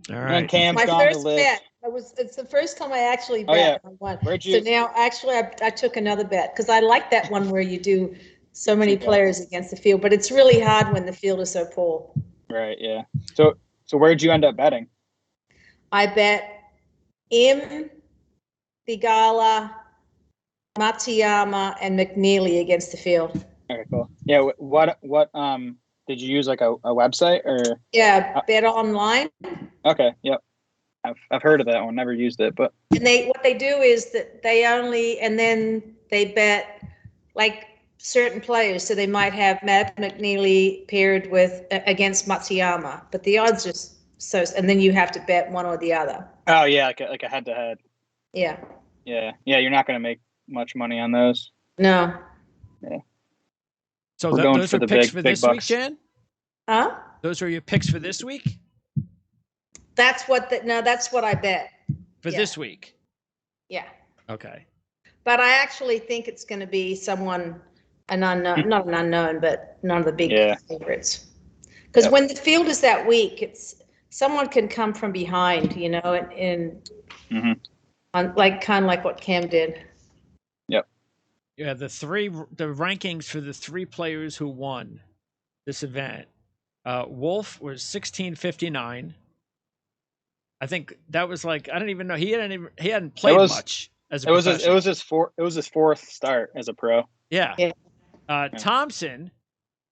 All And right. Cam's My gone to first live. bet. It's the first time I actually bet. Oh, yeah. I won. Where'd So you- now, actually, I took another bet because I like that one where you do so many players against the field, but it's really hard when the field is so poor. Right. Yeah. So where'd you end up betting? I bet Thigala, Matsuyama, and McNealy against the field. Okay, cool. Yeah. What did you use, like a website or? Yeah, bet online. Okay. Yep. I've heard of that one. Never used it, but. And what they do is that then they bet like certain players. So they might have Maverick Mcnealy paired against Matsuyama, but the odds are and then you have to bet one or the other. Oh yeah, like a head to head. Yeah. Yeah. You're not going to make much money on those. No. Yeah. So We're going those for are the picks big for this bucks. week, Jan? Huh? Those are your picks for this week? That's what I bet. For this week? Yeah. Okay. But I actually think it's going to be an unknown, not an unknown, but none of the big favorites. Because when the field is that weak, someone can come from behind, and kind of like what Cam did. Yep. Yeah, the rankings for the three players who won this event. Wolf was 1659. I think that was like, I don't even know. He hadn't played much as a professional. It was his fourth start as a pro. Yeah. Thompson,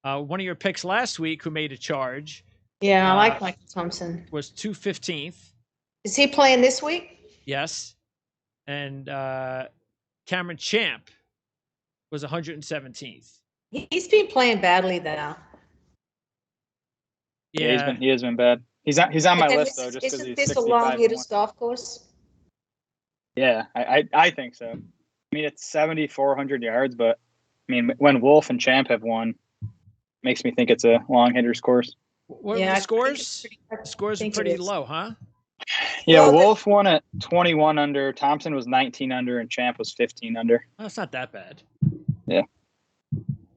one of your picks last week, who made a charge. Yeah, I like Michael Thompson. Was 215th. Is he playing this week? Yes. And Cameron Champ was 117th. He's been playing badly now. Yeah, he has been bad. He's on my list though, just because he's 65. Isn't this a long hitters golf course? Yeah, I think so. I mean, it's 7,400 yards, but I mean, when Wolf and Champ have won, makes me think it's a long hitters course. What were the scores? Scores are pretty low, huh? Yeah, well, Wolf won at 21 under, Thompson was 19 under, and Champ was 15 under. Oh, it's not that bad. Yeah.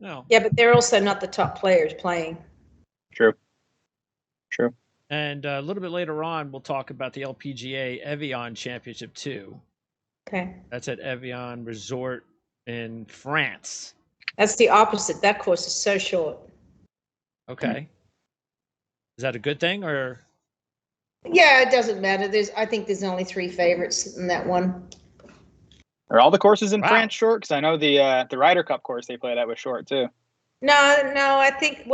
No. Yeah, but they're also not the top players playing. True. And a little bit later on, we'll talk about the LPGA Evian Championship 2. Okay. That's at Evian Resort in France. That's the opposite. That course is so short. Okay. Is that a good thing or? Yeah, it doesn't matter. I think there's only 3 favorites in that one. Are all the courses in France short? Because I know the Ryder Cup course they played at was short too. No. I think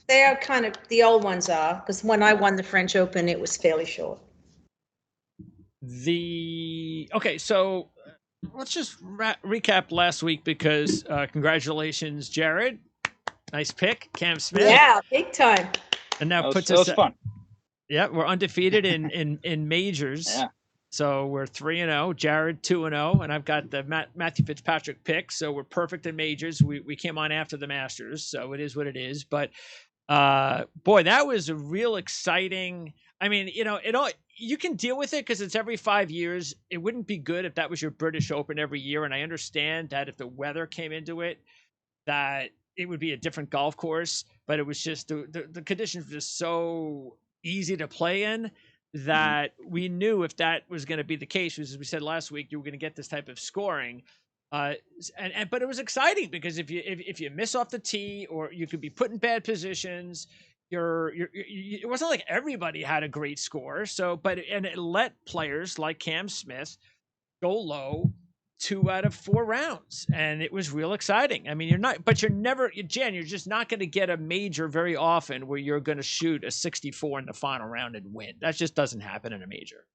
they are kind of, the old ones are, because when I won the French Open, it was fairly short. Okay, so let's just recap last week because congratulations, Jared. Nice pick, Cam Smith. Yeah, big time. And now that was fun. Yeah, we're undefeated in majors. Yeah. So we're 3-0, Jared 2-0, and I've got the Matthew Fitzpatrick pick. So we're perfect in majors. We came on after the Masters, so it is what it is. But boy, that was a real exciting. I mean, you can deal with it because it's every 5 years. It wouldn't be good if that was your British Open every year. And I understand that if the weather came into it, that it would be a different golf course. But it was just the conditions were just so easy to play in that we knew if that was going to be the case, as we said last week, you were going to get this type of scoring. But it was exciting because if you miss off the tee or you could be put in bad positions, it wasn't like everybody had a great score. So, and it let players like Cam Smith go low 2 out of 4 rounds, and it was real exciting. I mean, you're just not going to get a major very often where you're going to shoot a 64 in the final round and win. That just doesn't happen in a major.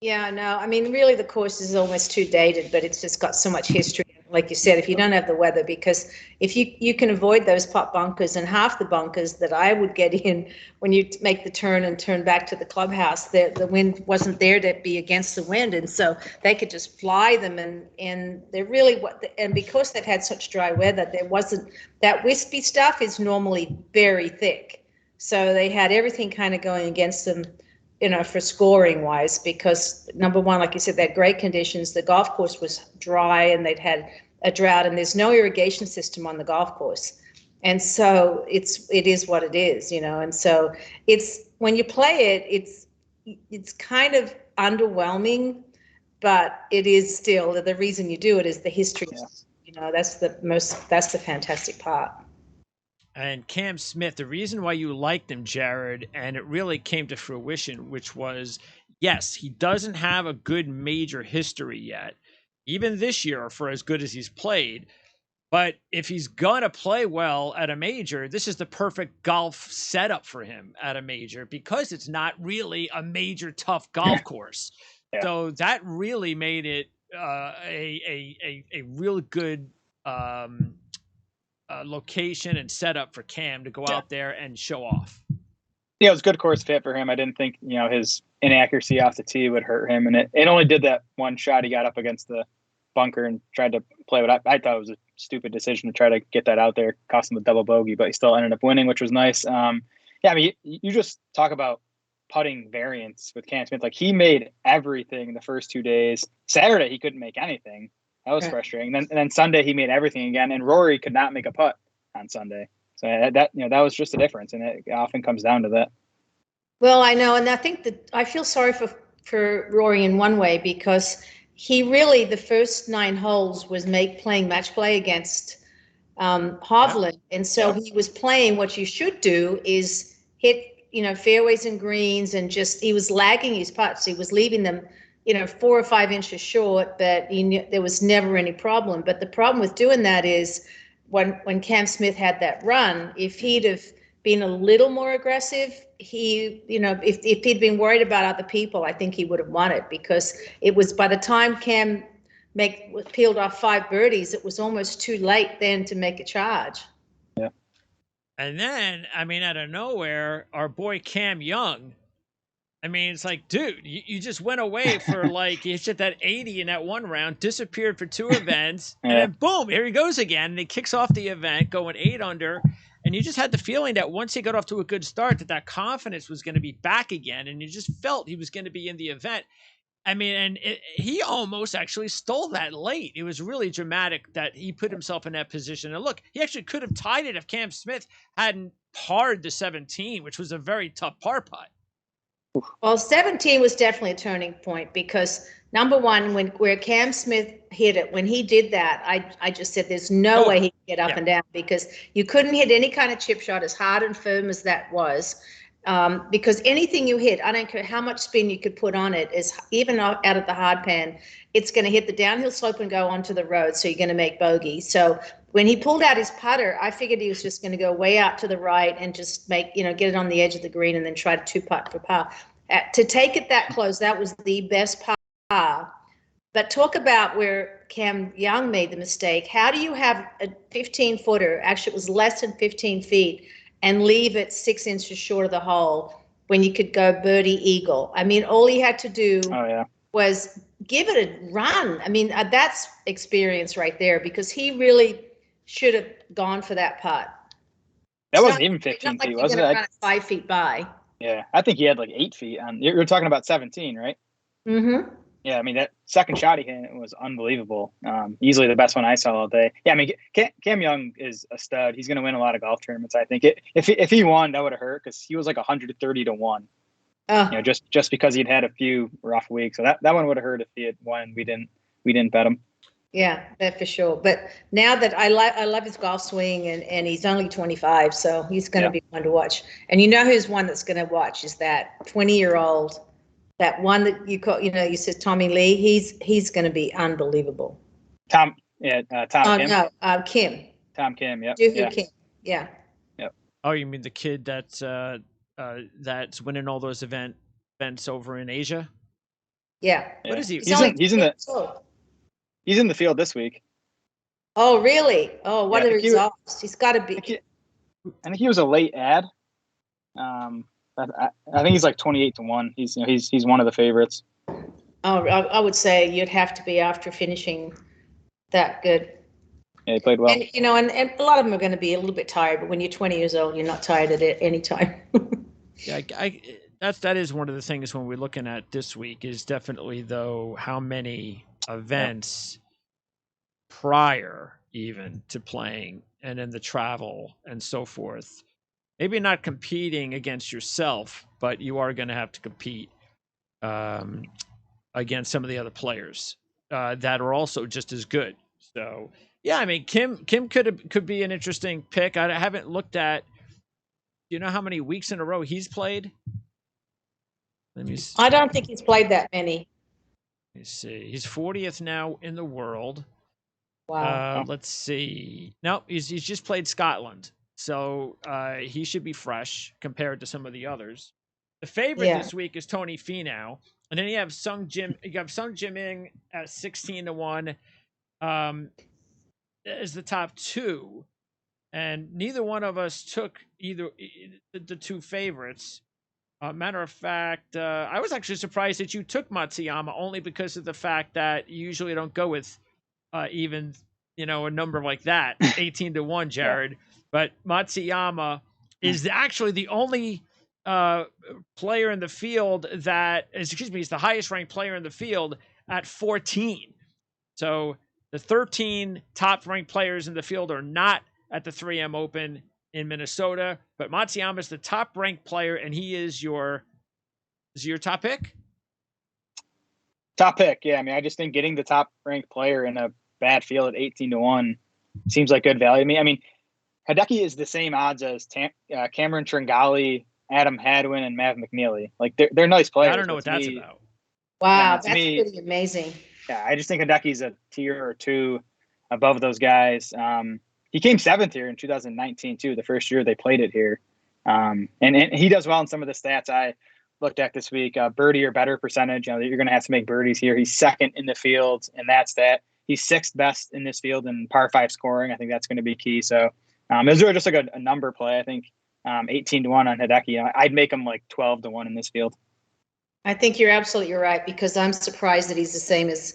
Yeah, no, I mean, really the course is almost too dated, but it's just got so much history. Like you said, if you don't have the weather, because if you can avoid those pot bunkers and half the bunkers that I would get in when you make the turn and turn back to the clubhouse, the wind wasn't there to be against the wind. And so they could just fly them and they're really and because they've had such dry weather, there wasn't that wispy stuff is normally very thick. So they had everything kind of going against them, for scoring wise, because number one, like you said, they had great conditions. The golf course was dry and they'd had a drought and there's no irrigation system on the golf course. And so it is what it is, you know. And so it's, when you play it, it's kind of underwhelming, but it is still, the reason you do it is the history. Yeah. You know, that's the fantastic part. And Cam Smith, the reason why you liked him, Jared, and it really came to fruition, which was, yes, he doesn't have a good major history yet, even this year, for as good as he's played. But if he's going to play well at a major, this is the perfect golf setup for him at a major, because it's not really a major tough golf course. Yeah. So that really made it a real good location and setup for Cam to go out there and show off. Yeah, it was a good course fit for him. I didn't think, you know, his inaccuracy off the tee would hurt him, and it only did that one shot. He got up against the bunker and tried to play what I thought was a stupid decision to try to get that out there, cost him a double bogey, but he still ended up winning, which was nice. Yeah, I mean, you just talk about putting variance with Cam Smith. Like, he made everything the first 2 days. Saturday, he couldn't make anything. That was frustrating. And then Sunday, he made everything again, and Rory could not make a putt on Sunday. So that was just the difference, and it often comes down to that. Well, I know, and I think that I feel sorry for Rory in one way, because he really, the first 9 holes was playing match play against Hovland. And so he was playing, what you should do is hit, you know, fairways and greens, and just, he was lagging his putts. He was leaving them, you know, 4 or 5 inches short, but there was never any problem. But the problem with doing that is when Cam Smith had that run, if he'd have been a little more aggressive, he, you know, if he'd been worried about other people, I think he would have won it, because it was, by the time Cam peeled off 5 birdies, it was almost too late then to make a charge. Yeah. And then, I mean, out of nowhere, our boy Cam Young, I mean, it's like, dude, you just went away for like, you hit that 80 in that one round, disappeared for 2 events, and then boom, here he goes again, and he kicks off the event going 8 under. And you just had the feeling that once he got off to a good start, that confidence was going to be back again. And you just felt he was going to be in the event. I mean, and he almost actually stole that late. It was really dramatic that he put himself in that position. And look, he actually could have tied it if Cam Smith hadn't parred the 17, which was a very tough par putt. Well, 17 was definitely a turning point, because number one, where Cam Smith hit it, when he did that, I just said there's no way he could get up and down, because you couldn't hit any kind of chip shot as hard and firm as that was, because anything you hit, I don't care how much spin you could put on it, is even out of the hard pan, it's going to hit the downhill slope and go onto the road, so you're going to make bogey. So when he pulled out his putter, I figured he was just going to go way out to the right and just make, you know, get it on the edge of the green and then try to 2-putt for par. To take it that close, that was the best par. But talk about where Cam Young made the mistake. How do you have a 15-footer, actually it was less than 15 feet, and leave it 6 inches short of the hole when you could go birdie eagle? I mean, all he had to do was give it a run. I mean, that's experience right there, because he really should have gone for that putt. That wasn't even 15 feet, was it? Run it 5 feet by. Yeah, I think he had like 8 feet on. You're talking about 17, right? Mm-hmm. Yeah, I mean, that second shot he hit was unbelievable. Easily the best one I saw all day. Yeah, I mean, Cam Young is a stud. He's going to win a lot of golf tournaments, I think. If he won, that would have hurt, because he was like 130 to 1. You know, just because he'd had a few rough weeks. So that one would have hurt if he had won. We didn't bet him. Yeah, that for sure. But now that I love his golf swing, and he's only 25, so he's going to be one to watch. And you know who's one that's going to watch is that 20-year-old, that one that you call, you know, you said Tommy Lee. He's going to be unbelievable. Tom Kim. Kim. Tom Kim. Yeah. Kim. Yeah. Yep. Oh, you mean the kid that's winning all those events over in Asia? Yeah. What is he? He's in the field this week. Oh, really? Oh, what are the results? He's got to be. I think he was a late ad. I think he's like 28 to 1. He's one of the favorites. Oh, I would say you'd have to be after finishing that good. Yeah, he played well. And you know, and a lot of them are going to be a little bit tired, but when you're 20 years old, you're not tired at any time. Yeah, that is one of the things when we're looking at this week is definitely, though, how many events prior even to playing, and then the travel and so forth. Maybe not competing against yourself, but you are going to have to compete against some of the other players that are also just as good. So yeah, I mean, Kim could be an interesting pick. I haven't looked at. Do you know how many weeks in a row he's played? Let me see. I don't think he's played that many. Let me see. He's 40th now in the world. Wow. Let's see. No, he's just played Scotland, so he should be fresh compared to some of the others. The favorite this week is Tony Finau, and then you have Sung Jiming at 16-1 as the top two, and neither one of us took either the two favorites. Matter of fact, I was actually surprised that you took Matsuyama, only because of the fact that you usually don't go with even, a number like that, 18-1, Jared. Yeah. But Matsuyama is actually the only player in the field he's the highest ranked player in the field at 14. So the 13 top ranked players in the field are not at the 3M Open in Minnesota, but Matsuyama is the top ranked player, and he is your top pick? Top pick, yeah. I mean, I just think getting the top ranked player in a bad field at 18-1 seems like good value to me. I mean, Hideki is the same odds as Cameron Tringali, Adam Hadwin, and Maverick Mcnealy. Like they're nice players. I don't know what that's about. Wow, that's pretty amazing. Yeah, I just think Hideki's a tier or two above those guys. He came 7th here in 2019 too, the first year they played it here. And he does well in some of the stats I looked at this week. Birdie or better percentage. You're going to have to make birdies here. He's 2nd in the field, and that's that. He's 6th best in this field in par 5 scoring. I think that's going to be key. So is there just like a number play? I think 18-1 on Hideki. I'd make him like 12-1 in this field. I think you're absolutely right, because I'm surprised that he's the same as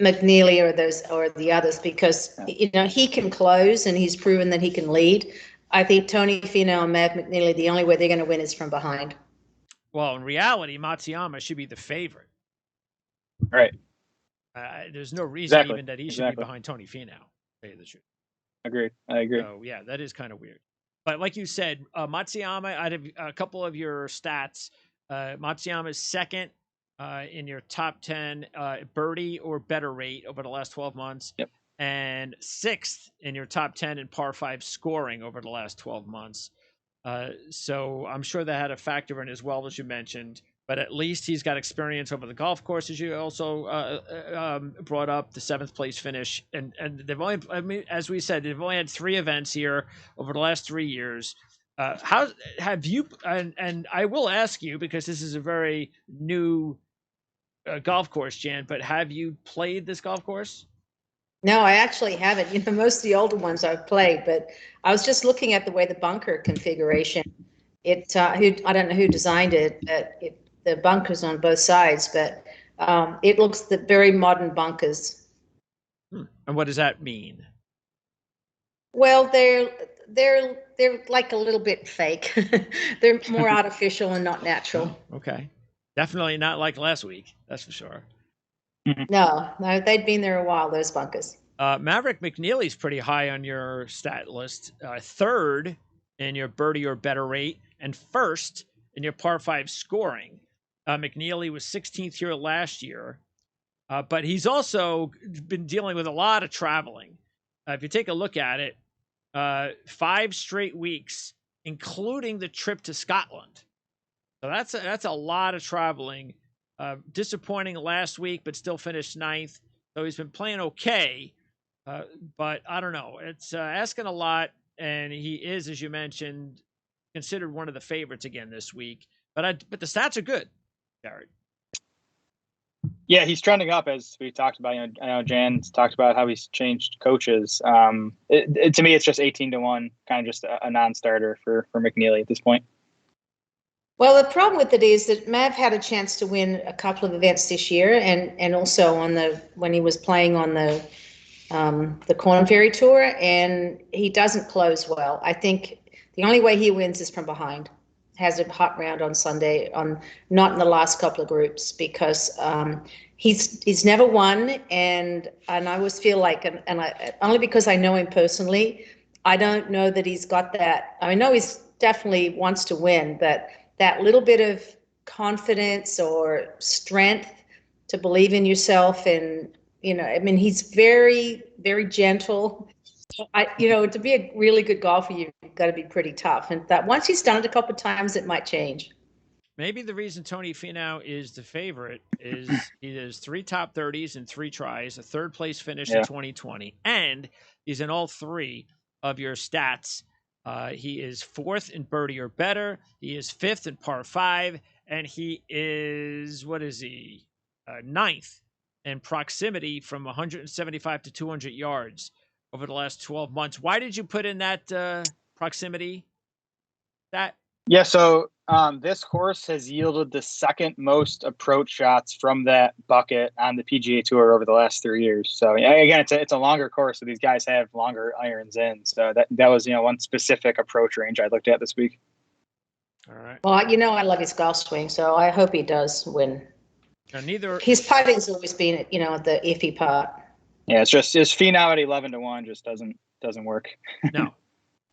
McNealy or the others, because he can close and he's proven that he can lead. I think Tony Finau and Mav McNealy, the only way they're going to win is from behind. Well, in reality, Matsuyama should be the favorite. Right. There's no reason even that he should be behind Tony Finau. To tell you the truth. Agreed. I agree. So yeah, that is kind of weird. But like you said, Matsuyama, out of a couple of your stats, Matsuyama is 2nd in your top 10 birdie or better rate over the last 12 months. Yep. And 6th in your top 10 in par 5 scoring over the last 12 months. So I'm sure that had a factor in as well, as you mentioned. But at least he's got experience over the golf course, as you also brought up, the 7th place finish. And they've only, as we said, they've only had 3 events here over the last 3 years. How have you, and I will ask you, because this is a very new golf course, Jan, but have you played this golf course? No, I actually haven't. Most of the older ones I've played, but I was just looking at the way the bunker configuration. I don't know who designed it, but the bunkers on both sides, but it looks the very modern bunkers. And what does that mean? Well, they're like a little bit fake. They're more artificial and not natural. Oh, okay. Definitely not like last week. That's for sure. No, they'd been there a while, those bunkers. Maverick McNealy's pretty high on your stat list. 3rd in your birdie or better rate, and 1st in your par 5 scoring. McNealy was 16th here last year, but he's also been dealing with a lot of traveling. If you take a look at it, 5 straight weeks, including the trip to Scotland. So that's a lot of traveling. Disappointing last week, but still finished 9th. So he's been playing okay, but I don't know. It's asking a lot, and he is, as you mentioned, considered one of the favorites again this week. But the stats are good, Jared. Yeah, he's trending up, as we talked about. I know Jan's talked about how he's changed coaches. To me, it's just 18-1, kind of just a non-starter for McNealy at this point. Well, the problem with it is that Mav had a chance to win a couple of events this year, and also when he was playing on the Corn Ferry Tour, and he doesn't close well. I think the only way he wins is from behind. has a hot round on Sunday, not in the last couple of groups, because he's never won, and I always feel like, and I, only because I know him personally, I don't know that he's got that. I know he's definitely wants to win, but that little bit of confidence or strength to believe in yourself, and I mean, he's very, very gentle. To be a really good golfer, you've got to be pretty tough. And that once he's done it a couple of times, it might change. Maybe the reason Tony Finau is the favorite is he has 3 top 30s in 3 tries, a 3rd place finish in 2020, and he's in all 3 of your stats. He is 4th in birdie or better. He is 5th in par 5, and he is, 9th in proximity from 175 to 200 yards over the last 12 months. Why did you put in that proximity? Yeah, so this course has yielded the 2nd most approach shots from that bucket on the PGA Tour over the last 3 years. So again, it's a longer course, so these guys have longer irons in. So that was one specific approach range I looked at this week. All right. Well, I love his golf swing, so I hope he does win. His putting's always been the iffy part. Yeah, it's just his Finau at 11-1 just doesn't work. No.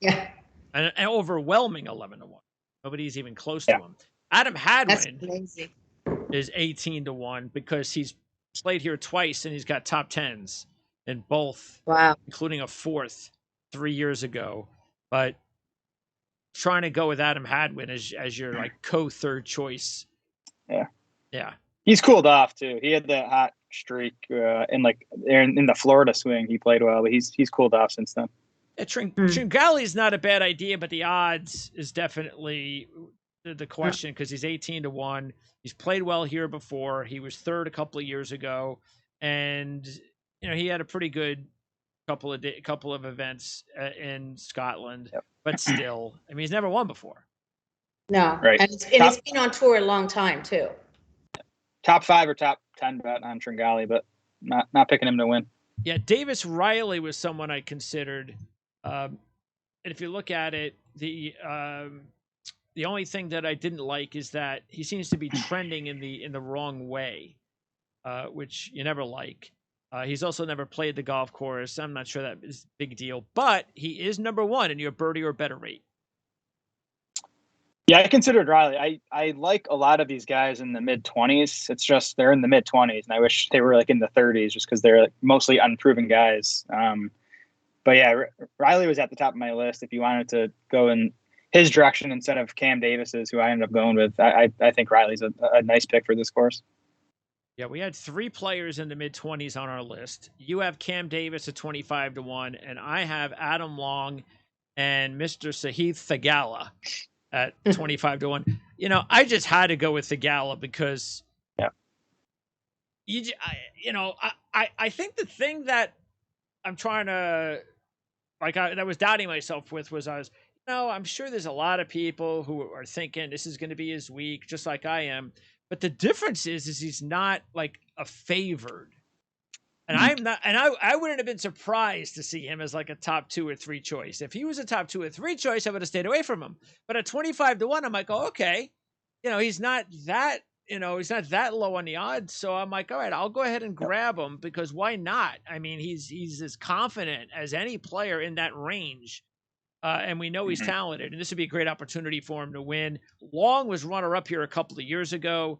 Yeah. An overwhelming 11-1. Nobody's even close to him. Adam Hadwin is 18-1 because he's played here twice and he's got top 10s in both. Wow. Including a 4th 3 years ago. But trying to go with Adam Hadwin as your co-third choice. Yeah. Yeah. He's cooled off too. He had that hot streak in the Florida swing. He played well, but he's cooled off since then. Yeah, Tringali is not a bad idea, but the odds is definitely the question because he's 18-1. He's played well here before. He was 3rd a couple of years ago, and he had a pretty good couple of events in Scotland. Yep. But still, I mean, he's never won before. No, right? And it's been on tour a long time too. Top 5 or top 10 bet on Tringali, but not picking him to win. Yeah, Davis Riley was someone I considered. And if you look at it, the only thing that I didn't like is that he seems to be trending in the wrong way, which you never like. He's also never played the golf course. I'm not sure that is a big deal, but he is number 1 in your birdie or better rate. Yeah, I considered Riley. I like a lot of these guys in the mid-20s. It's just they're in the mid-20s, and I wish they were in the 30s just because they're mostly unproven guys. But yeah, Riley was at the top of my list. If you wanted to go in his direction instead of Cam Davis's, who I ended up going with, I think Riley's a nice pick for this course. Yeah, we had 3 players in the mid-20s on our list. You have Cam Davis at 25-1, and I have Adam Long and Mr. Sahith Theegala at 25-1. I just had to go with Theegala because I think the thing that I'm trying to that was doubting myself with was I'm sure there's a lot of people who are thinking this is going to be his week, just like I am. But the difference is he's not a favored. And I'm not, and I wouldn't have been surprised to see him as a top 2 or 3 choice. If he was a top 2 or 3 choice, I would have stayed away from him. But at 25-1, I'm okay. He's not that, he's not that low on the odds. So I'm all right, I'll go ahead and grab him because why not? I mean, he's as confident as any player in that range. And we know he's talented, and this would be a great opportunity for him to win. Long was runner-up here a couple of years ago.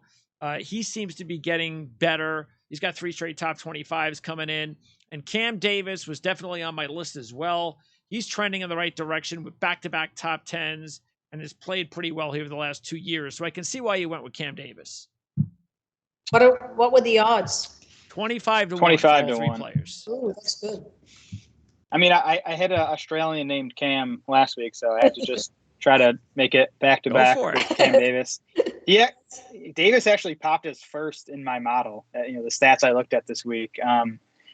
He seems to be getting better. He's got 3 straight top 25s coming in. And Cam Davis was definitely on my list as well. He's trending in the right direction with back-to-back top 10s and has played pretty well here the last 2 years. So I can see why you went with Cam Davis. What were the odds? 25-1 25-1. For all 3 players. Oh, that's good. I mean, I had an Australian named Cam last week, so I had to just try to make it back-to-back with Cam Davis. Yeah, Davis actually popped as first in my model. The stats I looked at this week.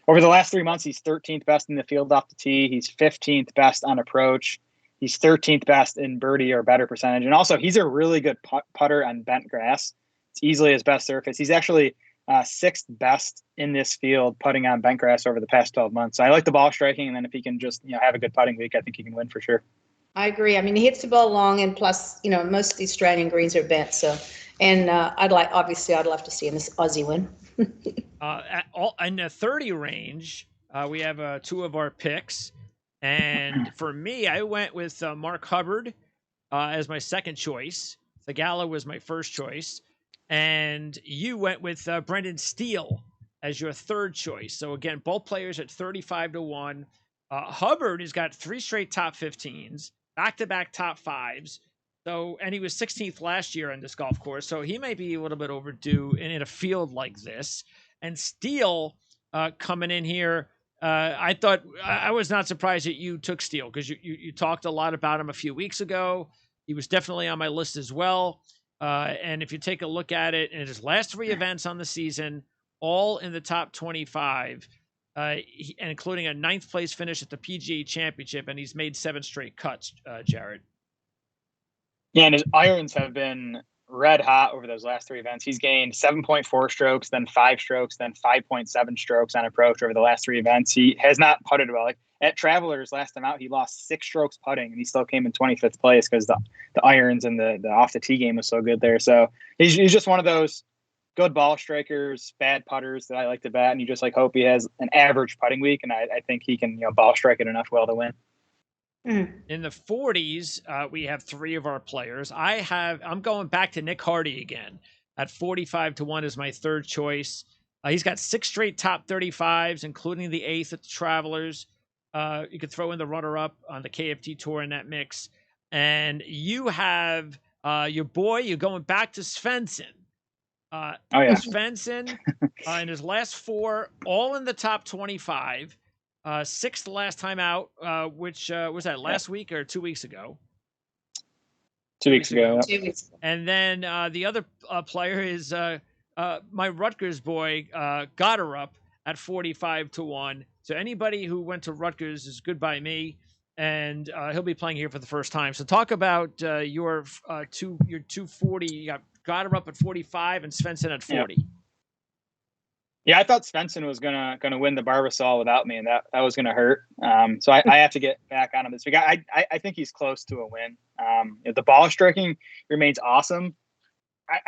Over the last 3 months, he's 13th best in the field off the tee. He's 15th best on approach. He's 13th best in birdie or better percentage. And also, he's a really good putter on bent grass. It's easily his best surface. He's actually 6th best in this field putting on bent grass over the past 12 months. So I like the ball striking, and then if he can just have a good putting week, I think he can win for sure. I agree. I mean, he hits the ball long, and plus, most of the Australian greens are bent. So, and I'd love to see an Aussie win. In the 30 range, we have two of our picks, and for me, I went with Mark Hubbard as my second choice. Thigala was my first choice, and you went with Brendan Steele as your third choice. So again, both players at 35-1. Hubbard has got 3 straight top 15s, back-to-back top 5s. So, and he was 16th last year on this golf course, so he might be a little bit overdue in a field like this. And Steele coming in here, I thought I was not surprised that you took Steele because you talked a lot about him a few weeks ago. He was definitely on my list as well. And if you take a look at it, in his last 3 events on the season, all in the top 25, and including a 9th place finish at the PGA Championship, and he's made 7 straight cuts, Jared. Yeah, and his irons have been red hot over those last 3 events. He's gained 7.4 strokes, then 5 strokes, then 5.7 strokes on approach over the last 3 events. He has not putted well. Like at Travelers last time out, he lost 6 strokes putting, and he still came in 25th place because the irons and the off the tee game was so good there. So he's just one of those good ball strikers, bad putters that I like to bat, and you just hope he has an average putting week, and I think he can ball strike it enough well to win. In the 40s, we have 3 of our players. I'm going back to Nick Hardy again at 45-1 is my third choice. He's got 6 straight top 35s, including the 8th at the Travelers. You could throw in the runner-up on the KFT Tour in that mix. And you have your boy, you're going back to Stephenson. Stephenson in his last 4, all in the top 25. 6th the last time out, which was that last week or 2 weeks ago? 2 weeks ago. 2 weeks ago. And then the other player is my Rutgers boy, Gotterup at 45-1. So anybody who went to Rutgers is good by me, and he'll be playing here for the first time. So talk about your 240. You got Gotterup at 45 and Stephenson at 40. Yep. Yeah, I thought Stephenson was gonna win the Barbasol without me, and that was gonna hurt. So I have to get back on him this week. I think he's close to a win. The ball striking remains awesome.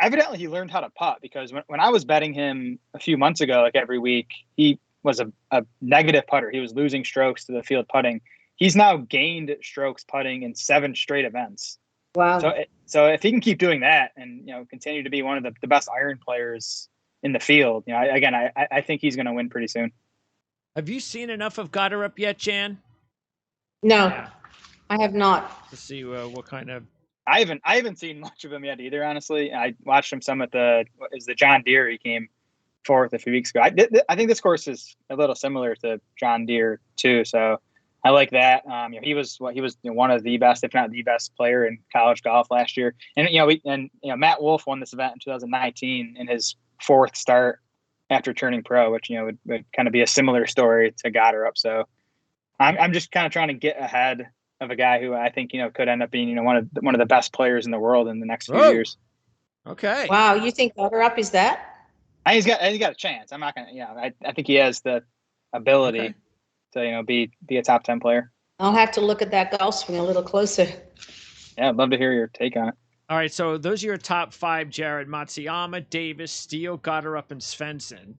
Evidently, he learned how to putt because when I was betting him a few months ago, like every week, he was a negative putter. He was losing strokes to the field putting. He's now gained strokes putting in 7 straight events. Wow. So if he can keep doing that and continue to be one of the best iron players in the field, I think he's going to win pretty soon. Have you seen enough of Gotterup yet, Jan? No, I have not. To see what kind of. I haven't seen much of him yet either. Honestly, I watched him some at the John Deere. He came 4th a few weeks ago. I think this course is a little similar to John Deere too. So I like that. He was one of the best, if not the best player in college golf last year. And Matt Wolff won this event in 2019 in his 4th start after turning pro, which would kind of be a similar story to Gotterup. So I'm just kind of trying to get ahead of a guy who I think could end up being one of the best players in the world in the next few years. Okay. Wow, you think Gotterup is that? He's got a chance. I'm not gonna. I think he has the ability to be a top 10 player. I'll have to look at that golf swing a little closer. Yeah, I'd love to hear your take on it. All right, so those are your top 5, Jared. Matsuyama, Davis, Steele, Gotterup, and Stephenson.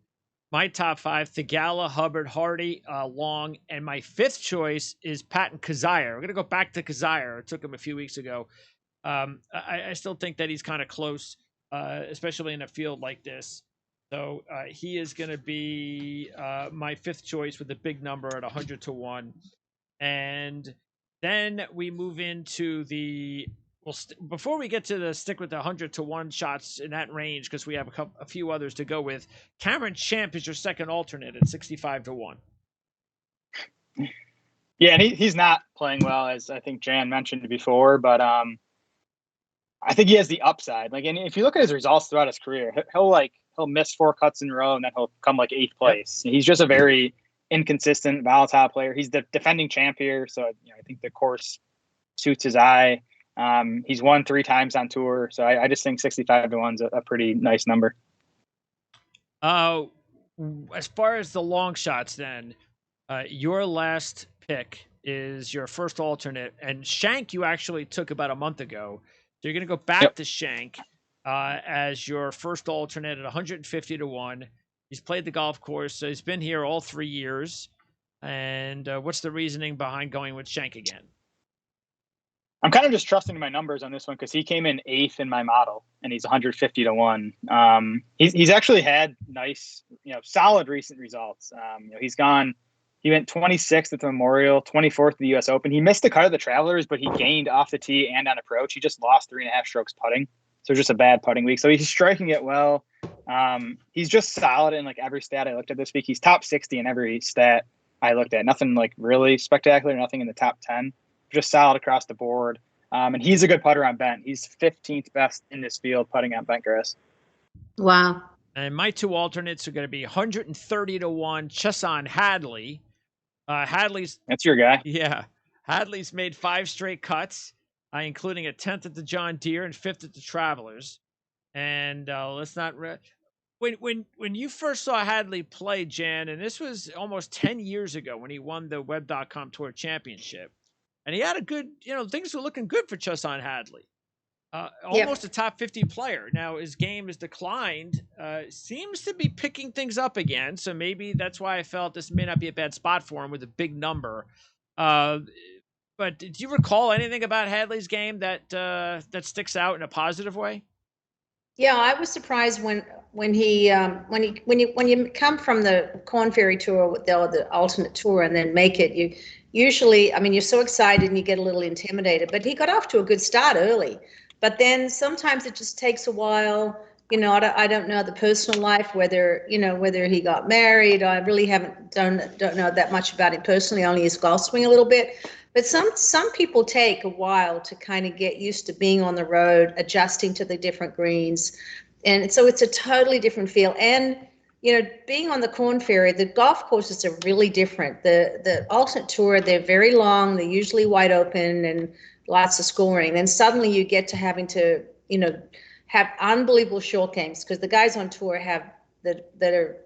My top 5, Thigala, Hubbard, Hardy, Long, and my 5th choice is Patton Kizzire. We're going to go back to Kizzire. I took him a few weeks ago. I still think that he's kind of close, especially in a field like this. So he is going to be my 5th choice with a big number at 100-1. And then we move into the before we get to the stick with the 100-1 shots in that range, because we have a few others to go with. Cameron Champ is your second alternate at 65-1. Yeah, and he's not playing well, as I think Jan mentioned before, but I think he has the upside. And if you look at his results throughout his career, he'll miss 4 cuts in a row and then he'll come 8th place. Yep. He's just a very inconsistent, volatile player. He's the defending champ here, so I think the course suits his eye. He's won 3 times on tour, so I just think 65-1 is a pretty nice number. As far as the long shots, then your last pick is your first alternate, and Shank you actually took about a month ago. So you're going to go back to Shank as your first alternate at 150 to 1. He's played the golf course, so he's been here all 3 years. And what's the reasoning behind going with Shank again? I'm kind of just trusting my numbers on this one because he came in 8th in my model, and he's 150 to 1. He's actually had nice, solid recent results. He went 26th at the Memorial, 24th at the U.S. Open. He missed the cut of the Travelers, but he gained off the tee and on approach. He just lost 3.5 strokes putting, so just a bad putting week. So he's striking it well. He's just solid in like every stat I looked at this week. He's top 60 in every stat I looked at. Nothing like really spectacular, nothing in the top 10. Just solid across the board. And he's a good putter on bent. He's 15th best in this field putting on bent grass. Wow. And my 2 alternates are going to be 130 to 1, Chesson Hadley. That's your guy. Yeah. Hadley's made 5 straight cuts, including a 10th at the John Deere and 5th at the Travelers. And let's not... When you first saw Hadley play, Jan, and this was almost 10 years ago when he won the Web.com Tour Championship, and he had a good, things were looking good for Chesson Hadley. Almost a top 50 player. Now his game has declined, seems to be picking things up again. So maybe that's why I felt this may not be a bad spot for him with a big number. But do you recall anything about Hadley's game that sticks out in a positive way? Yeah, I was surprised when you come from the Korn Ferry Tour with the alternate tour and then make it, you usually, you're so excited and you get a little intimidated, but he got off to a good start early. But then sometimes it just takes a while. I don't know the personal life, whether he got married. I really don't know that much about him personally, only his golf swing a little bit. But some people take a while to kind of get used to being on the road, adjusting to the different greens. And so it's a totally different feel. And, being on the Korn Ferry, the golf courses are really different. The alternate tour, they're very long. They're usually wide open and lots of scoring. Then suddenly you get to having to, have unbelievable short games because the guys on tour that are,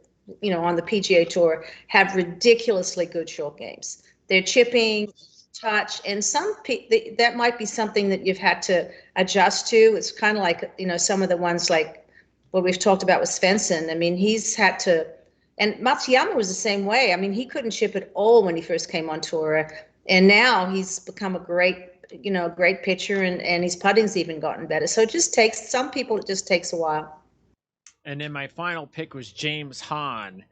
on the PGA Tour have ridiculously good short games. They're chipping, touch, and that might be something that you've had to adjust to. It's kind of like, some of the ones like what we've talked about with Stephenson. He's had to, and Matsuyama was the same way. He couldn't chip at all when he first came on tour, and now he's become a great pitcher, and his putting's even gotten better. So it just takes a while. And then my final pick was James Hahn,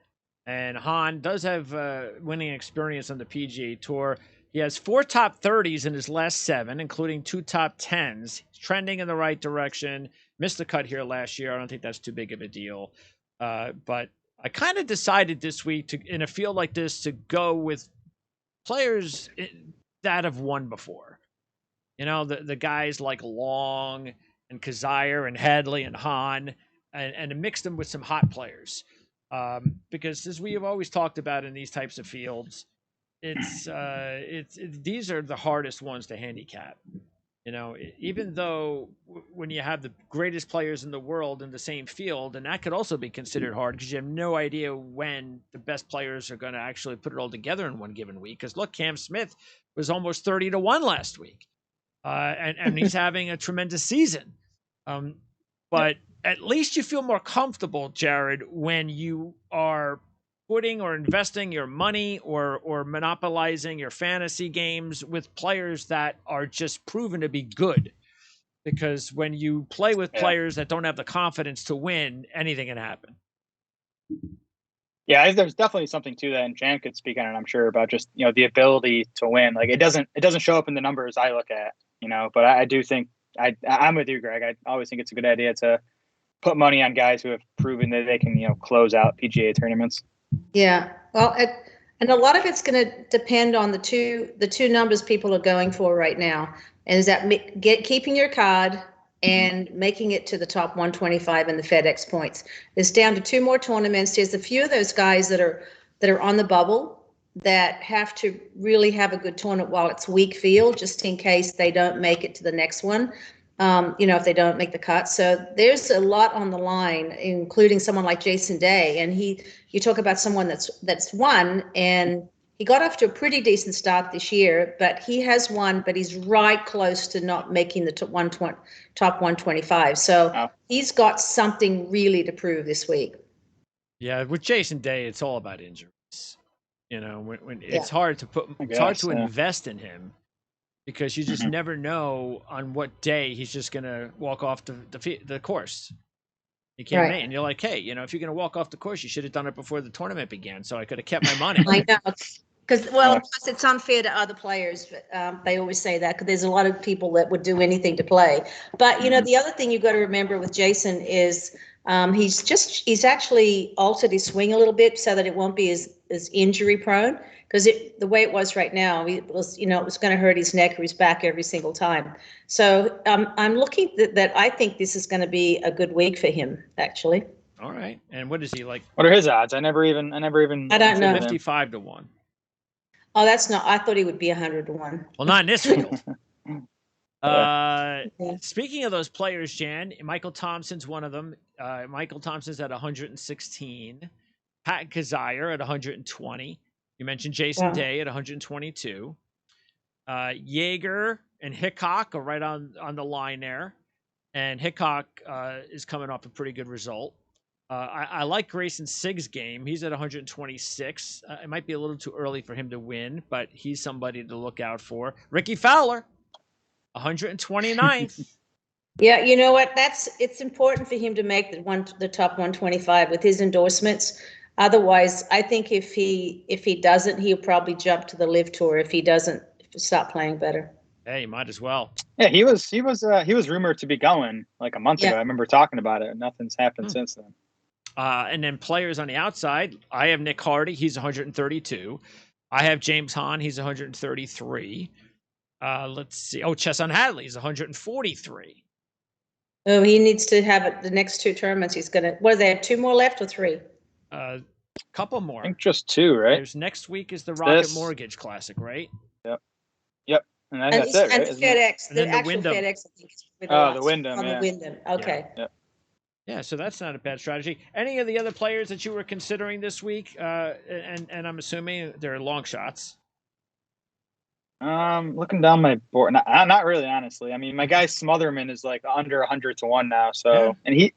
and Hahn does have winning experience on the PGA Tour. He has 4 top 30s in his last 7, including 2 top 10s. He's trending in the right direction. Missed the cut here last year. I don't think that's too big of a deal. But I kind of decided this week in a field like this to go with players that have won before. The guys like Long and Kazire and Hadley and Hahn, and mix them with some hot players. Because as we have always talked about in these types of fields, these are the hardest ones to handicap. Even though when you have the greatest players in the world in the same field, and that could also be considered hard because you have no idea when the best players are going to actually put it all together in one given week. Because look, Cam Smith was almost 30 to 1 last week. And he's having a tremendous season. But at least you feel more comfortable, Jared, when you are putting or investing your money or monopolizing your fantasy games with players that are just proven to be good. Because when you play with players that don't have the confidence to win, anything can happen. Yeah, there's definitely something to that, and Jan could speak on it, I'm sure, about just, the ability to win. Like it doesn't show up in the numbers I look at, but I do think I'm with you, Greg. I always think it's a good idea to put money on guys who have proven that they can, close out PGA tournaments. Yeah, well, and a lot of it's going to depend on the two numbers people are going for right now, and is that keeping your card and making it to the top 125 in the FedEx points. It's down to 2 more tournaments. There's a few of those guys that are on the bubble that have to really have a good tournament while it's weak field, just in case they don't make it to the next one. If they don't make the cut. So there's a lot on the line, including someone like Jason Day. And you talk about someone that's won, and he got off to a pretty decent start this year, but he has won, but he's right close to not making the top 125. So he's got something really to prove this week. Yeah, with Jason Day, it's all about injuries. When it's hard to invest in him because you just never know on what day he's just going to walk off the course. You can't make, and you're like, hey, if you're going to walk off the course, you should have done it before the tournament began, so I could have kept my money. I know, because plus it's unfair to other players. They always say that because there's a lot of people that would do anything to play. But the other thing you've got to remember with Jason is he's actually altered his swing a little bit so that it won't be as injury prone. Because the way it was right now, it was going to hurt his neck or his back every single time. So I'm looking that I think this is going to be a good week for him, actually. All right. And what is he like? What are his odds? I never even. I don't know. 55 to 1. Oh, that's not. I thought he would be 100 to 1. Well, not in this field. Speaking of those players, Jan, Michael Thompson's one of them. Michael Thompson's at 116. Pat Kazire at 120. You mentioned Jason Day at 122. Jaeger and Hickok are right on the line there. And Hickok is coming off a pretty good result. I like Grayson Siggs' game. He's at 126. It might be a little too early for him to win, but he's somebody to look out for. Ricky Fowler, 129th. Yeah, you know what? It's important for him to make the top 125 with his endorsements. Otherwise, I think if he doesn't, he'll probably jump to the Live Tour if he doesn't start playing better. Hey, might as well. Yeah, he was rumored to be going like a month ago. I remember talking about it. Nothing's happened since then. And then players on the outside, I have Nick Hardy. He's 132. I have James Hahn. He's 133. Let's see. Oh, Chesson Hadley is 143. Oh, he needs to have it the next two tournaments. He's going to, what do they have, 2 more left or 3? Couple more. I think just 2, right? There's next week is the Rocket Mortgage Classic, right? Yep. And that's it, right? And the FedEx, the actual Wyndham. FedEx, I think. The Wyndham, the Wyndham. Okay. Yeah, so that's not a bad strategy. Any of the other players that you were considering this week, and I'm assuming they're long shots? Looking down my board, not really, honestly. I mean, my guy Smotherman is like under 100 to 1 now. So, and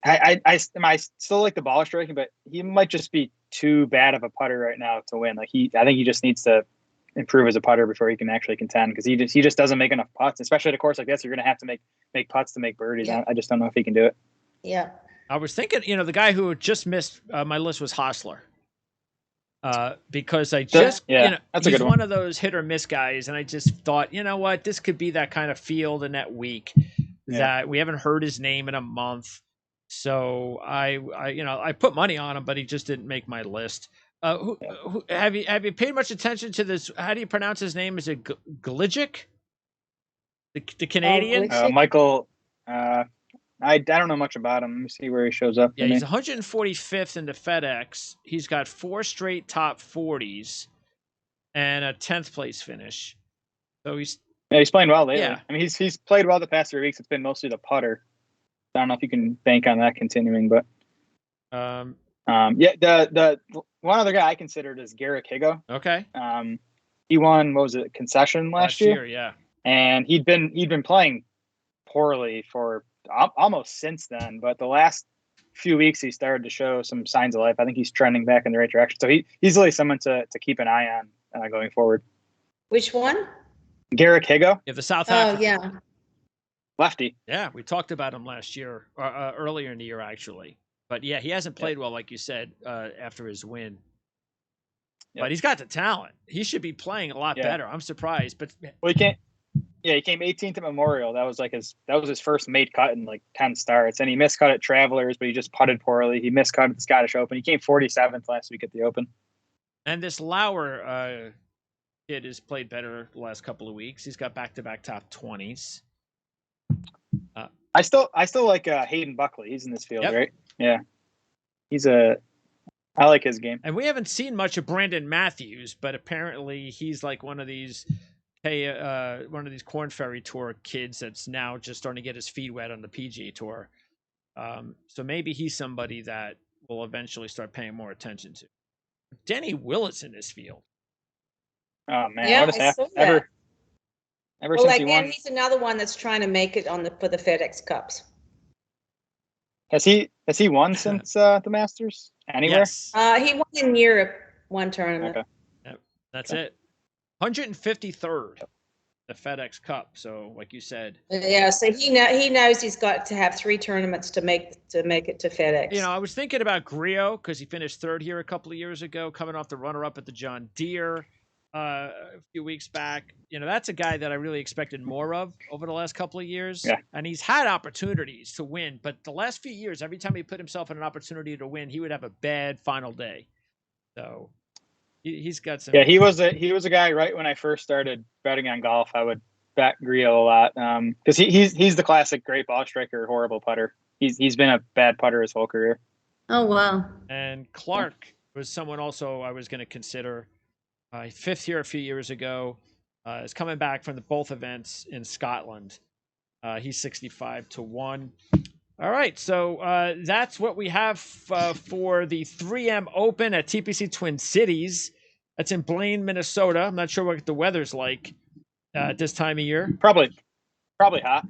I still like the ball striking, but he might just be too bad of a putter right now to win. Like I think he just needs to improve as a putter before he can actually contend, because he just doesn't make enough putts, especially at a course like this. You're going to have to make putts to make birdies. Yeah. I just don't know if he can do it. Yeah. I was thinking, the guy who just missed my list was Hostler. Because I just, that's he's one of those hit or miss guys. And I just thought, you know what, this could be that kind of field in that week that we haven't heard his name in a month. So I put money on him, but he just didn't make my list. Who have you paid much attention to this? How do you pronounce his name? Is it Gligic? The Canadian? Michael, I don't know much about him. Let me see where he shows up. Yeah, he's 145th in the FedEx. He's got 4 straight top 40s and a 10th place finish. So he's playing well lately. Yeah. I mean, he's played well the past 3 weeks. It's been mostly the putter. I don't know if you can bank on that continuing, but the one other guy I considered is Garrick Higo. Okay. He won, what was it, concession last year? Yeah. And he'd been playing poorly for almost since then, but the last few weeks he started to show some signs of life. I think he's trending back in the right direction. So he's really someone to keep an eye on going forward. Which one? Garrick Higo. Yeah, the South African. Oh, yeah. Lefty. Yeah, we talked about him last year, earlier in the year, actually. But yeah, he hasn't played well, like you said, after his win. Yep. But he's got the talent. He should be playing a lot better. I'm surprised. But he can't. Yeah, he came 18th at Memorial. That was his first made cut in like 10 starts, and he miscut at Travelers, but he just putted poorly. He miscut at the Scottish Open. He came 47th last week at the Open. And this Lauer kid has played better the last couple of weeks. He's got back-to-back top 20s. I still like Hayden Buckley. He's in this field, right? Yeah, I like his game. And we haven't seen much of Brandon Matthews, but apparently he's like one of these Corn Ferry Tour kids that's now just starting to get his feet wet on the PGA Tour. So maybe he's somebody that we'll eventually start paying more attention to. Denny Willis in this field. Oh man, Yeah, what has I saw happened? that. Ever Well, since he again, won, he's another one that's trying to make it for the FedEx Cups. has he won since the Masters anywhere? Yes. He won in Europe one tournament. Okay. Yep. That's it. 153rd, the FedEx Cup. So, like you said, Yeah, so he knows he's got to have 3 tournaments to make it to FedEx. you know, I was thinking about Griot because he finished 3rd here a couple of years ago, coming off the runner-up at the John Deere a few weeks back. You know, that's a guy that I really expected more of over the last couple of years. Yeah. And he's had opportunities to win, but the last few years, every time he put himself in an opportunity to win, he would have a bad final day. So he's got some. Yeah, he was a guy right when I first started betting on golf. I would bet Griot a lot because he's the classic great ball striker, horrible putter. He's been a bad putter his whole career. Oh wow! And Clark was someone also I was going to consider. 5th here a few years ago. Is coming back from both events in Scotland. He's 65-1. All right, so that's what we have for the 3M Open at TPC Twin Cities. That's in Blaine, Minnesota. I'm not sure what the weather's like at this time of year. Probably hot.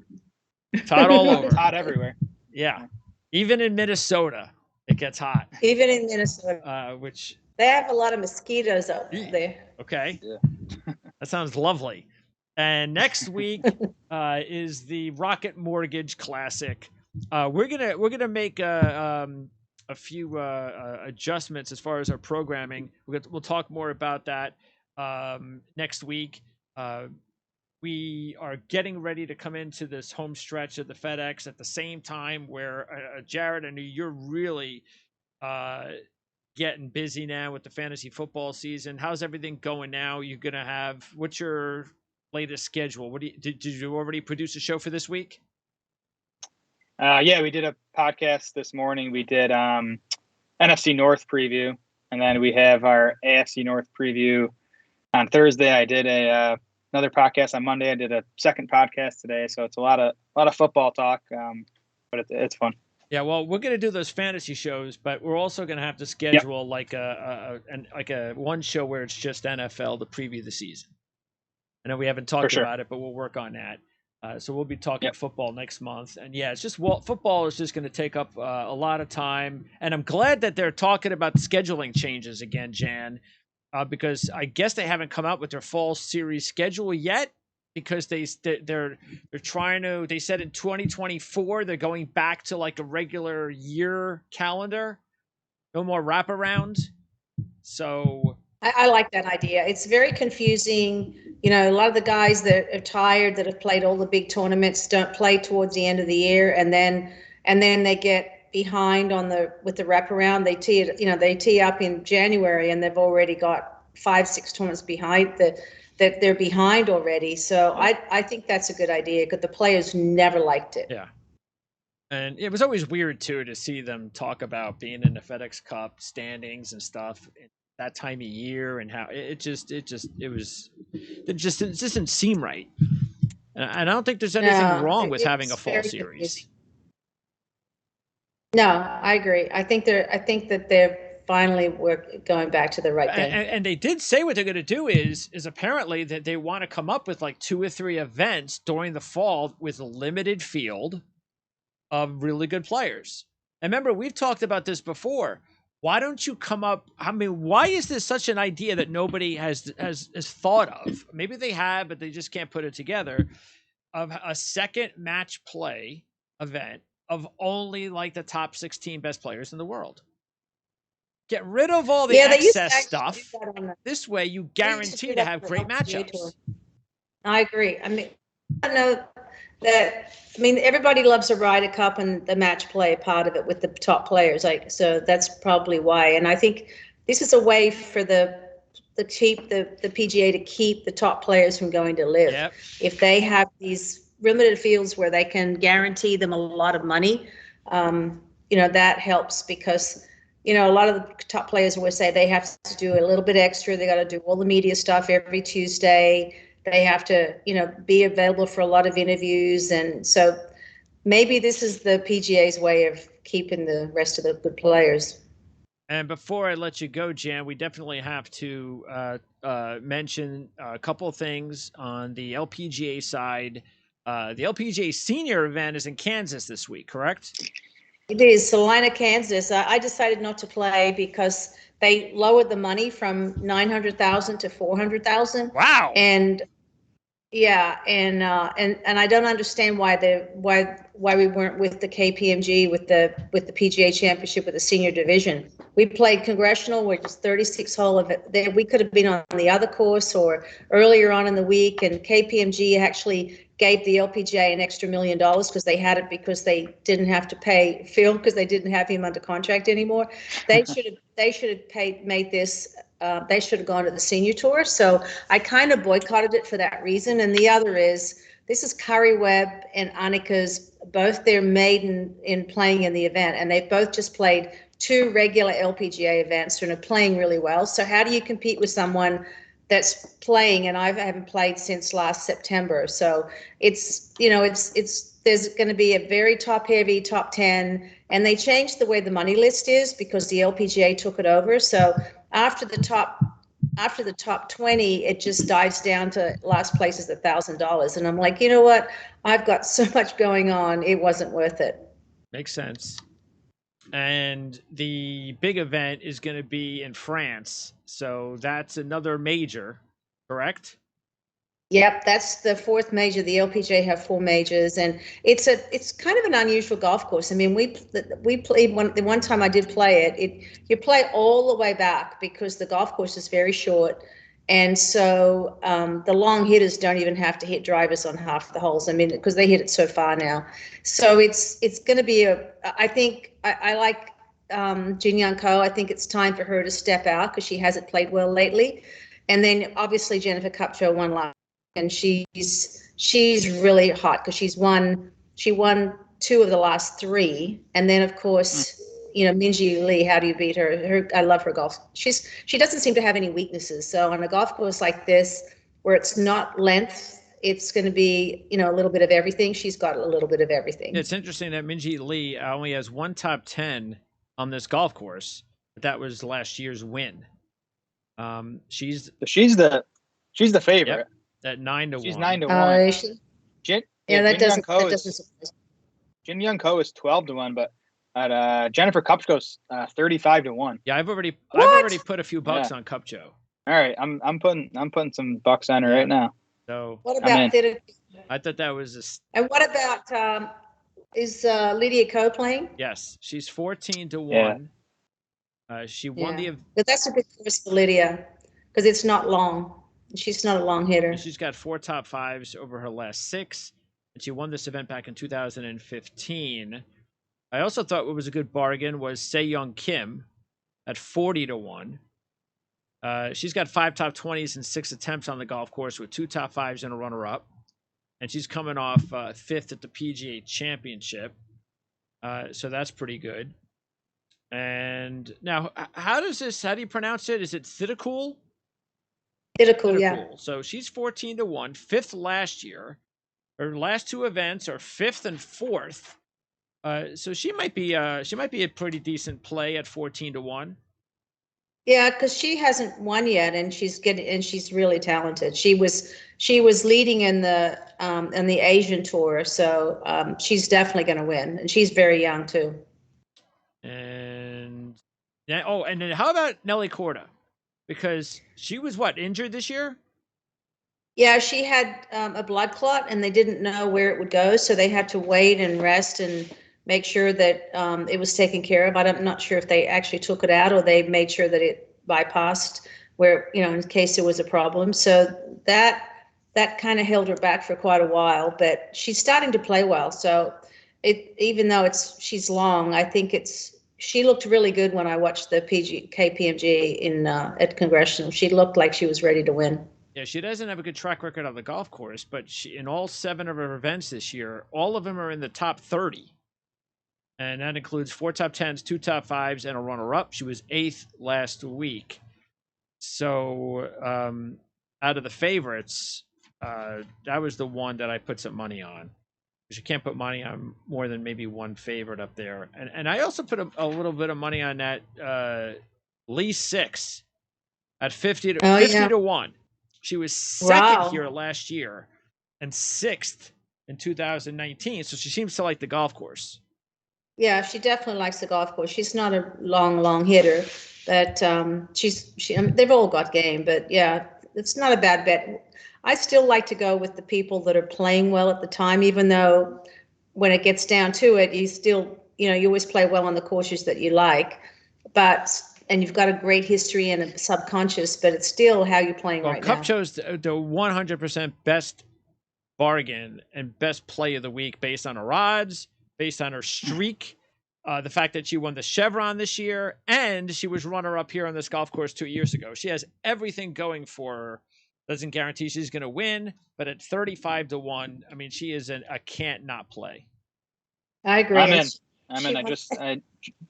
It's hot all over. It's hot everywhere. Yeah, even in Minnesota, it gets hot. Even in Minnesota, which they have a lot of mosquitoes out there. Okay, Yeah. That sounds lovely. And next week is the Rocket Mortgage Classic. We're gonna make a few adjustments as far as our programming. We'll talk more about that next week. We are getting ready to come into this home stretch of the FedEx at the same time where Jared, I know you're really getting busy now with the fantasy football season. How's everything going now? You're gonna have what's your latest schedule? Did you already produce a show for this week? Yeah, we did a podcast this morning. We did NFC North preview, and then we have our AFC North preview on Thursday. I did another podcast on Monday. I did a second podcast today, so it's a lot of football talk, but it's fun. Yeah, well, we're going to do those fantasy shows, but we're also going to have to schedule like a one show where it's just NFL to preview the season. I know we haven't talked about it, but we'll work on that. So we'll be talking football next month. And yeah, it's just football is just going to take up a lot of time. And I'm glad that they're talking about scheduling changes again, Jan, because I guess they haven't come out with their fall series schedule yet. Because they're trying to, they said in 2024 they're going back to like a regular year calendar, no more wraparound. So I like that idea. It's very confusing. You know, a lot of the guys that are tired that have played all the big tournaments don't play towards the end of the year, and then they get behind with the wraparound. They tee up in January and they've already got 5-6 tournaments behind that they're behind already. So I think that's a good idea because the players never liked it. Yeah. And it was always weird too to see them talk about being in the FedEx Cup standings and stuff at that time of year and how it just didn't seem right. And I don't think there's anything wrong with having a fall series. Confusing. No, I agree. I think that they're finally going back to the right thing. And they did say what they're going to do is apparently that they want to come up with like 2 or 3 events during the fall with a limited field of really good players. And remember, we've talked about this before. Why don't you come up? I mean, why is this such an idea that nobody has thought of? Maybe they have, but they just can't put it together. Of a second match play event of only like the top 16 best players in the world. Get rid of all the excess stuff. This way, you guarantee to have great matchups. I agree. I mean, I know that. I mean, everybody loves a Ryder Cup and the match play part of it with the top players. So that's probably why. And I think this is a way for the PGA to keep the top players from going to live. Yep. If they have these limited fields where they can guarantee them a lot of money, that helps because. A lot of the top players will say they have to do a little bit extra. They got to do all the media stuff every Tuesday. They have to, be available for a lot of interviews. And so maybe this is the PGA's way of keeping the rest of the good players. And before I let you go, Jan, we definitely have to mention a couple of things on the LPGA side. The LPGA senior event is in Kansas this week, correct? It is Salina, Kansas. I decided not to play because they lowered the money from 900,000 to 400,000. Wow. And yeah, and I don't understand why we weren't with the KPMG with the PGA Championship with the senior division. We played Congressional, which is 36 hole of it. There we could have been on the other course or earlier on in the week. And KPMG actually gave the LPGA an extra $1 million because they had it because they didn't have to pay Phil because they didn't have him under contract anymore. They should have made this. They should have gone to the senior tour. So I kind of boycotted it for that reason. And the other is this is Curry Webb and Annika's both their maiden in playing in the event, and they've both just played 2 regular LPGA events and are playing really well. So how do you compete with someone that's playing? And I haven't played since last September. So it's there's going to be a very top heavy top 10, and they changed the way the money list is because the LPGA took it over. So after the top 20, it just dives down to last place is $1,000. And I'm like, you know what? I've got so much going on. It wasn't worth it. Makes sense. And the big event is going to be in France. So that's another major, correct? Yep, that's the 4th major. The LPGA have 4 majors, and it's kind of an unusual golf course. I mean, we played the one time I did play it. You play all the way back because the golf course is very short, and so the long hitters don't even have to hit drivers on half the holes. I mean, because they hit it so far now. So it's going to be I think I like Jin Young Ko. I think it's time for her to step out because she hasn't played well lately, and then obviously Jennifer Kupcho won last. And she's really hot because she won 2 of the last 3, and then of course Minjee Lee. How do you beat her? I love her golf. She doesn't seem to have any weaknesses. So on a golf course like this, where it's not length, it's going to be a little bit of everything. She's got a little bit of everything. It's interesting that Minjee Lee only has 1 top 10 on this golf course, but that was last year's win. She's the favorite. Yep. At 9 to 1. She's 9 to 1. That doesn't surprise me. Jin Young Ko is 12 to 1, but Jennifer Kupcho's 35 to 1. Yeah, I've already put a few bucks on Kupcho. All right, I'm putting some bucks on her right now. So what about I thought that was and what about is Lydia Ko playing? Yes, she's 14 to 1. She won but that's a good course for Lydia because it's not long. She's not a long hitter. She's got 4 top 5s over her last 6, and she won this event back in 2015. I also thought what was a good bargain was Se-Young Kim at 40 to 1. She's got 5 top 20s and 6 attempts on the golf course with 2 top 5s and a runner-up, and she's coming off 5th at the PGA Championship, so that's pretty good. And now, how do you pronounce it? Is it Thidakul? Thidakul, yeah. So she's 14 to 1, 5th last year. Her last 2 events are 5th and 4th. So she might be a pretty decent play at 14 to 1. Yeah, because she hasn't won yet, and she's really talented. She was leading in the Asian tour, so she's definitely going to win, and she's very young too. And and then how about Nelly Korda? Because she was injured this year? Yeah, she had a blood clot, and they didn't know where it would go, so they had to wait and rest and make sure that it was taken care of. I'm not sure if they actually took it out or they made sure that it bypassed where, in case there was a problem. So that kind of held her back for quite a while, but she's starting to play well. So even though she's long, I think she looked really good when I watched the KPMG at Congressional. She looked like she was ready to win. Yeah, she doesn't have a good track record on the golf course, but in all 7 of her events this year, all of them are in the top 30. And that includes 4 top 10s, 2 top 5s, and a runner-up. She was 8th last week. So out of the favorites, that was the one that I put some money on. You can't put money on more than maybe one favorite up there. And I also put a little bit of money on that Lee 6 at 50 to 1. She was second here last year and 6th in 2019. So she seems to like the golf course. Yeah, she definitely likes the golf course. She's not a long hitter, but they've all got game. But yeah, it's not a bad bet. I still like to go with the people that are playing well at the time, even though when it gets down to it, you still, you always play well on the courses that you like, and you've got a great history and a subconscious, but it's still how you're playing right now. Cup chose the 100% best bargain and best play of the week based on her odds, based on her streak, the fact that she won the Chevron this year, and she was runner-up here on this golf course 2 years ago. She has everything going for her. Doesn't guarantee she's going to win, but at 35 to 1, I mean, she is a can't not play. I agree. I'm in. I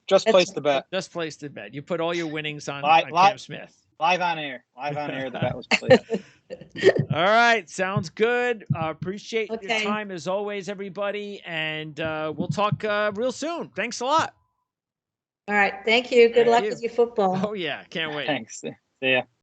just placed the bet. Just placed the bet. You put all your winnings on Cam Smith. Live on air. The bet was placed. All right. Sounds good. Appreciate your time as always, everybody. And we'll talk real soon. Thanks a lot. All right. Thank you. Good luck with your football. Oh, yeah. Can't wait. Thanks. See ya.